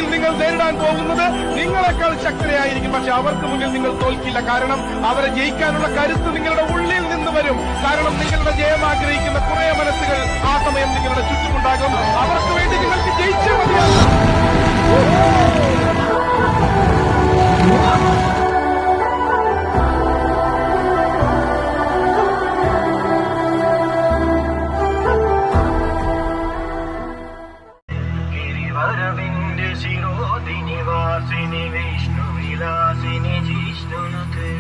ജീവിതത്തിൽ നിങ്ങൾ നേരിടാൻ പോകുന്നത് നിങ്ങളെക്കാൾ ശക്തരായിരിക്കും. പക്ഷെ അവർക്ക് മുന്നിൽ നിങ്ങൾ തോൽക്കില്ല. കാരണം അവരെ ജയിക്കാനുള്ള കരുത്ത് നിങ്ങളുടെ ഉള്ളിൽ നിന്ന് വരും. കാരണം നിങ്ങളുടെ ജയം ആഗ്രഹിക്കുന്ന കുറെ മനസ്സുകൾ ആ സമയം നിങ്ങളുടെ ചുറ്റുമുണ്ടാകും. അവർക്ക് വേണ്ടി നിങ്ങൾക്ക് ജയിച്ചേ മതിയാകും. शिरोधिनिवासिनि विष्णुविलासिनि जिष्णुनुते